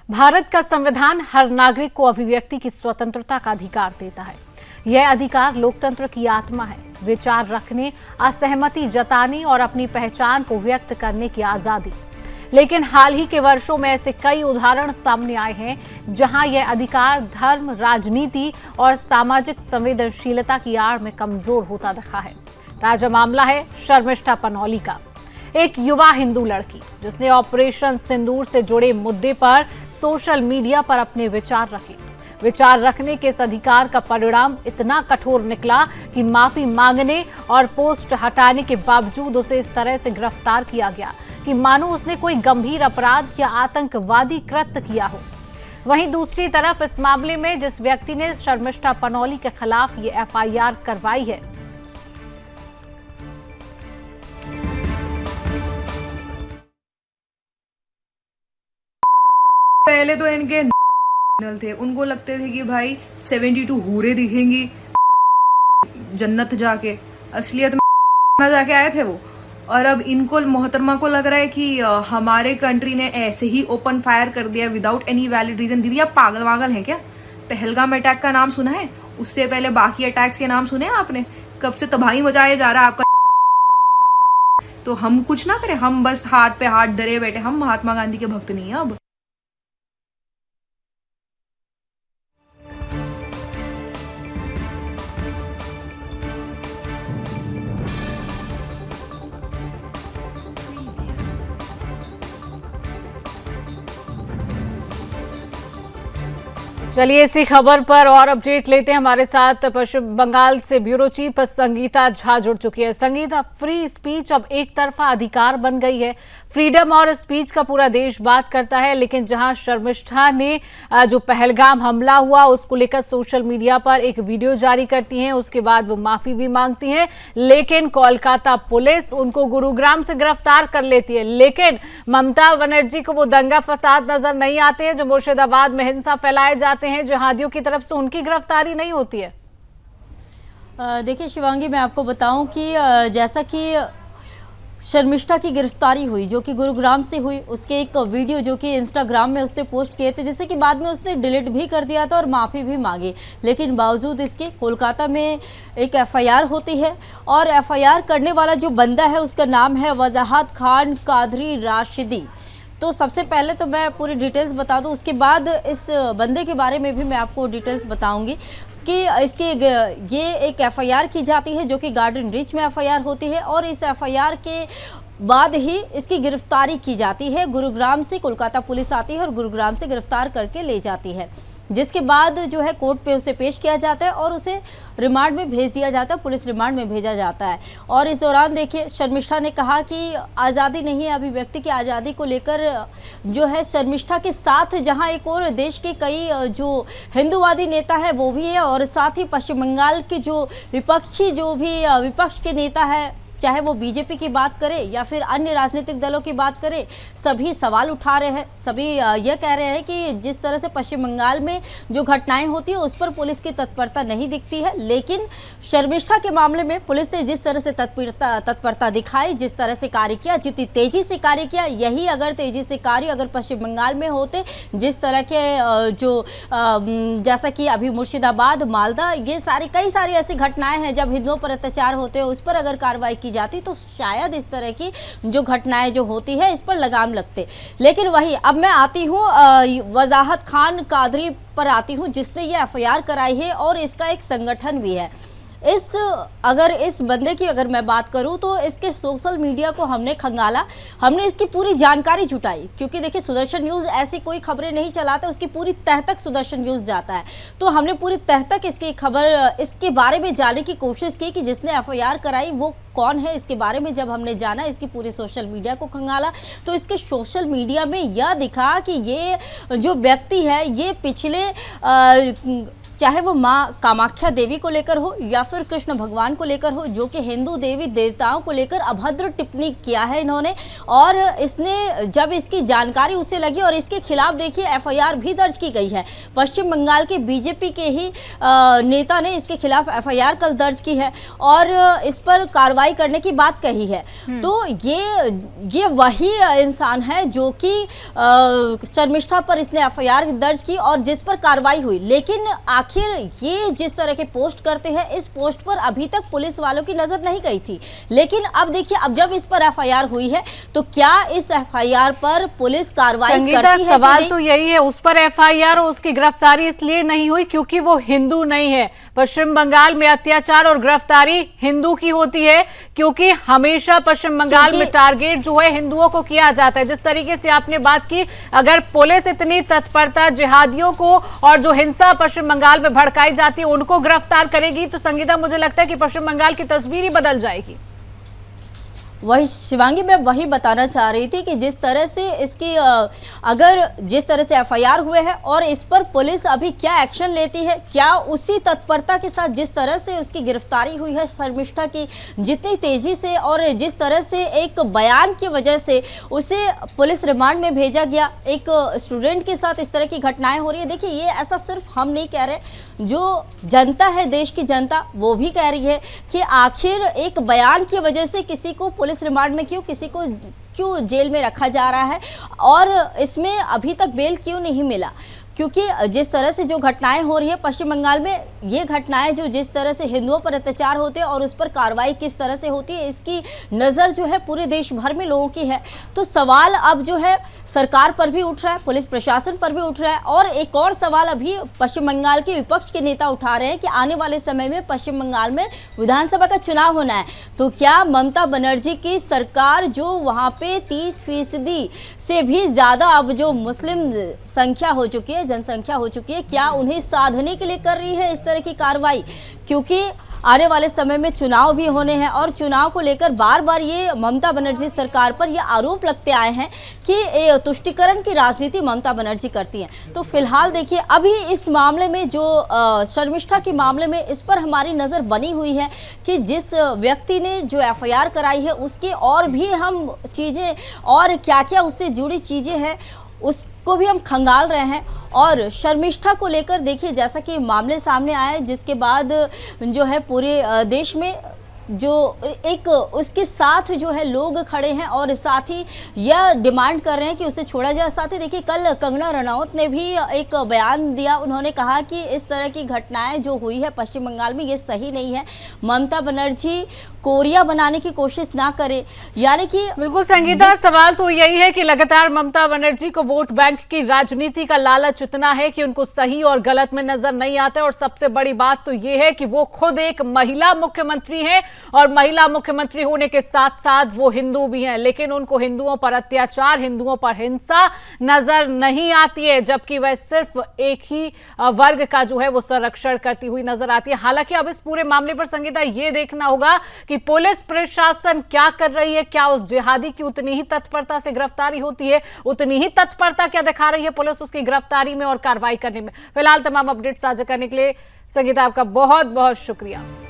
भारत का संविधान हर नागरिक को अभिव्यक्ति की स्वतंत्रता का अधिकार देता है। यह अधिकार लोकतंत्र की आत्मा है। विचार रखने, असहमति जताने और अपनी पहचान को व्यक्त करने की आजादी। लेकिन हाल ही के वर्षों में ऐसे कई उदाहरण सामने आए हैं जहां यह अधिकार धर्म, राजनीति और सामाजिक संवेदनशीलता की आड़ में कमजोर होता दिखा है। ताजा मामला है शर्मिष्ठा पनौली का। एक युवा हिंदू लड़की जिसने ऑपरेशन सिंदूर से जुड़े मुद्दे पर सोशल मीडिया पर अपने विचार रखे। विचार रखने के इस अधिकार का परिणाम इतना कठोर निकला कि माफी मांगने और पोस्ट हटाने के बावजूद उसे इस तरह से गिरफ्तार किया गया कि मानो उसने कोई गंभीर अपराध या आतंकवादी कृत्य किया हो। वहीं दूसरी तरफ इस मामले में जिस व्यक्ति ने शर्मिष्ठा पनौली के खिलाफ ये एफआईआर करवाई है, पहले तो इनके थे, उनको लगते थे कि भाई 72 हूरे दिखेंगी जन्नत जाके, असलियत में जाके आए थे वो। और अब इनको मोहतरमा को लग रहा है कि हमारे कंट्री ने ऐसे ही ओपन फायर कर दिया विदाउट एनी वैलिड रीजन। दीदी आप पागल वागल हैं क्या? पहलगाम अटैक का नाम सुना है? उससे पहले बाकी अटैक्स के नाम सुने आपने? कब से तबाही मचाया जा रहा है आपका। तो हम कुछ ना करें, हम बस हाथ पे हाथ धरे बैठे। हम महात्मा गांधी के भक्त नहीं है अब। चलिए इसी खबर पर और अपडेट लेते हैं। हमारे साथ पश्चिम बंगाल से ब्यूरो चीफ संगीता झा जुड़ चुकी है। संगीता, फ्री स्पीच अब एक तरफा अधिकार बन गई है। फ्रीडम और स्पीच का पूरा देश बात करता है, लेकिन जहां शर्मिष्ठा ने जो पहलगाम हमला हुआ उसको लेकर सोशल मीडिया पर एक वीडियो जारी करती हैं, उसके बाद वो माफी भी मांगती हैं, लेकिन कोलकाता पुलिस उनको गुरुग्राम से गिरफ्तार कर लेती है। लेकिन ममता बनर्जी को वो दंगा फसाद नजर नहीं आते हैं जो मुर्शिदाबाद में हिंसा फैलाए जाते हैं जिहादियों की तरफ से, उनकी गिरफ्तारी नहीं होती है। देखिए शिवांगी, मैं आपको बताऊं कि जैसा कि शर्मिष्ठा की गिरफ्तारी हुई जो कि गुरुग्राम से हुई, उसके एक वीडियो जो कि इंस्टाग्राम में उसने पोस्ट किए थे, जिससे कि बाद में उसने डिलीट भी कर दिया था और माफ़ी भी मांगी। लेकिन बावजूद इसके कोलकाता में एक एफआईआर होती है और एफआईआर करने वाला जो बंदा है उसका नाम है वजाहत खान कादरी राशिदी। तो सबसे पहले तो मैं पूरी डिटेल्स बता दूं, उसके बाद इस बंदे के बारे में भी मैं आपको डिटेल्स बताऊंगी कि इसकी ये एक एफआईआर की जाती है जो कि गार्डन रीच में एफआईआर होती है और इस एफआईआर के बाद ही इसकी गिरफ्तारी की जाती है। गुरुग्राम से कोलकाता पुलिस आती है और गुरुग्राम से गिरफ्तार करके ले जाती है, जिसके बाद जो है कोर्ट पे उसे पेश किया जाता है और उसे रिमांड में भेज दिया जाता है, पुलिस रिमांड में भेजा जाता है। और इस दौरान देखिए शर्मिष्ठा ने कहा कि आज़ादी नहीं है, अभिव्यक्ति की आज़ादी को लेकर जो है शर्मिष्ठा के साथ जहां एक और देश के कई जो हिंदूवादी नेता है वो भी है और साथ ही पश्चिम बंगाल के जो विपक्षी जो भी विपक्ष के नेता है, चाहे वो बीजेपी की बात करें या फिर अन्य राजनीतिक दलों की बात करें, सभी सवाल उठा रहे हैं। सभी ये कह रहे हैं कि जिस तरह से पश्चिम बंगाल में जो घटनाएं होती है उस पर पुलिस की तत्परता नहीं दिखती है, लेकिन शर्मिष्ठा के मामले में पुलिस ने जिस तरह से तत्परता दिखाई, जिस तरह से कार्य किया, जितनी तेजी से कार्य किया, यही अगर तेजी से कार्य अगर पश्चिम बंगाल में होते, जिस तरह के जो जैसा कि अभी मुर्शिदाबाद, मालदा, ये कई सारी ऐसी घटनाएं हैं जब हिंदुओं पर अत्याचार होते हैं, उस पर अगर कार्रवाई की जाती तो शायद इस तरह की जो घटनाएं जो होती है इस पर लगाम लगते। लेकिन वही अब मैं आती हूँ वजाहत खान कादरी पर आती हूँ, जिसने ये एफआईआर कराई है और इसका एक संगठन भी है। इस बंदे की अगर मैं बात करूं तो इसके सोशल मीडिया को हमने खंगाला, हमने इसकी पूरी जानकारी जुटाई, क्योंकि देखिए सुदर्शन न्यूज़ ऐसी कोई खबरें नहीं चलाता, उसकी पूरी तह तक सुदर्शन न्यूज़ जाता है। तो हमने पूरी तह तक इसकी खबर, इसके बारे में जानने की कोशिश की कि जिसने एफआईआर कराई वो कौन है। इसके बारे में जब हमने जाना, इसकी पूरी सोशल मीडिया को खंगाला, तो इसके सोशल मीडिया में यह दिखा कि ये जो व्यक्ति है ये पिछले चाहे वो माँ कामाख्या देवी को लेकर हो या फिर कृष्ण भगवान को लेकर हो, जो कि हिंदू देवी देवताओं को लेकर अभद्र टिप्पणी किया है इन्होंने। और इसने जब इसकी जानकारी उसे लगी और इसके खिलाफ देखिए एफआईआर भी दर्ज की गई है। पश्चिम बंगाल के बीजेपी के ही नेता ने इसके खिलाफ एफआईआर कल दर्ज की है और इस पर कार्रवाई करने की बात कही है। तो ये वही इंसान है जो कि शर्मिष्ठा पर इसने एफआईआर दर्ज की और जिस पर कार्रवाई हुई। लेकिन आखिर ये जिस तरह के पोस्ट करते हैं, इस पोस्ट पर अभी तक पुलिस वालों की नजर नहीं गई थी। लेकिन अब देखिए, अब जब इस पर एफआईआर हुई है तो क्या इस एफआईआर पर पुलिस कार्रवाई करती है? सवाल तो यही है, उस पर एफआईआर और उसकी गिरफ्तारी इसलिए नहीं हुई क्योंकि वो हिंदू नहीं है। पश्चिम बंगाल में अत्याचार और गिरफ्तारी हिंदू की होती है क्योंकि हमेशा पश्चिम बंगाल में टारगेट जो है हिंदुओं को किया जाता है। जिस तरीके से आपने बात की, अगर पुलिस इतनी तत्परता जिहादियों को और जो हिंसा पश्चिम बंगाल में भड़काई जाती है उनको गिरफ्तार करेगी तो संगीता, मुझे लगता है कि पश्चिम बंगाल की तस्वीर ही बदल जाएगी। वही शिवांगी, मैं वही बताना चाह रही थी कि जिस तरह से इसकी अगर जिस तरह से एफआईआर हुए हैं और इस पर पुलिस अभी क्या एक्शन लेती है, क्या उसी तत्परता के साथ जिस तरह से उसकी गिरफ्तारी हुई है शर्मिष्ठा की, जितनी तेजी से और जिस तरह से एक बयान की वजह से उसे पुलिस रिमांड में भेजा गया, एक स्टूडेंट के साथ इस तरह की घटनाएं हो रही है। देखिए, ये ऐसा सिर्फ हम नहीं कह रहे, जो जनता है, देश की जनता, वो भी कह रही है कि आखिर एक बयान की वजह से किसी को पुलिस रिमांड में किसी को क्यों जेल में रखा जा रहा है और इसमें अभी तक बेल क्यों नहीं मिला। क्योंकि जिस तरह से जो घटनाएं हो रही है पश्चिम बंगाल में, ये घटनाएं जो जिस तरह से हिंदुओं पर अत्याचार होते हैं और उस पर कार्रवाई किस तरह से होती है, इसकी नज़र जो है पूरे देश भर में लोगों की है। तो सवाल अब जो है सरकार पर भी उठ रहा है, पुलिस प्रशासन पर भी उठ रहा है। और एक और सवाल अभी पश्चिम बंगाल के विपक्ष के नेता उठा रहे हैं कि आने वाले समय में पश्चिम बंगाल में विधानसभा का चुनाव होना है, तो क्या ममता बनर्जी की सरकार जो वहाँ पे 30% से भी ज़्यादा अब जो मुस्लिम संख्या हो चुकी है, जनसंख्या हो चुकी है, क्या उन्हें साधने के लिए कर रही है इस तरह की कार्रवाई? क्योंकि आने वाले समय में चुनाव भी होने हैं और चुनाव को लेकर बार बार ये ममता बनर्जी सरकार पर ये आरोप लगते आए हैं कि तुष्टीकरण की राजनीति ममता बनर्जी करती हैं। तो फिलहाल देखिए, अभी इस मामले में जो शर्मिष्ठा के मामले में इस पर हमारी नज़र बनी हुई है कि जिस व्यक्ति ने जो एफआईआर कराई है उसके और भी हम चीज़ें और क्या क्या उससे जुड़ी चीज़ें हैं उसको भी हम खंगाल रहे हैं। और शर्मिष्ठा को लेकर देखिए, जैसा कि मामले सामने आए जिसके बाद जो है पूरे देश में जो एक उसके साथ जो है लोग खड़े हैं और साथ ही यह डिमांड कर रहे हैं कि उसे छोड़ा जाए। साथ ही देखिए, कल कंगना रनौत ने भी एक बयान दिया। उन्होंने कहा कि इस तरह की घटनाएं जो हुई है पश्चिम बंगाल में ये सही नहीं है, ममता बनर्जी कोरिया बनाने की कोशिश ना करे। यानी कि बिल्कुल संगीता, सवाल तो यही है कि लगातार ममता बनर्जी को वोट बैंक की राजनीति का लालच इतना है कि उनको सही और गलत में नजर नहीं आता। और सबसे बड़ी बात तो ये है कि वो खुद एक महिला मुख्यमंत्री है और महिला मुख्यमंत्री होने के साथ साथ वो हिंदू भी हैं, लेकिन उनको हिंदुओं पर अत्याचार, हिंदुओं पर हिंसा नजर नहीं आती है, जबकि वह सिर्फ एक ही वर्ग का जो है वो संरक्षण करती हुई नजर आती है। हालांकि अब इस पूरे मामले पर संगीता ये देखना होगा कि पुलिस प्रशासन क्या कर रही है, क्या उस जिहादी की उतनी ही तत्परता से गिरफ्तारी होती है, उतनी ही तत्परता क्या दिखा रही है पुलिस उसकी गिरफ्तारी में और कार्रवाई करने में। फिलहाल तमाम अपडेट साझा करने के लिए संगीता आपका बहुत बहुत शुक्रिया।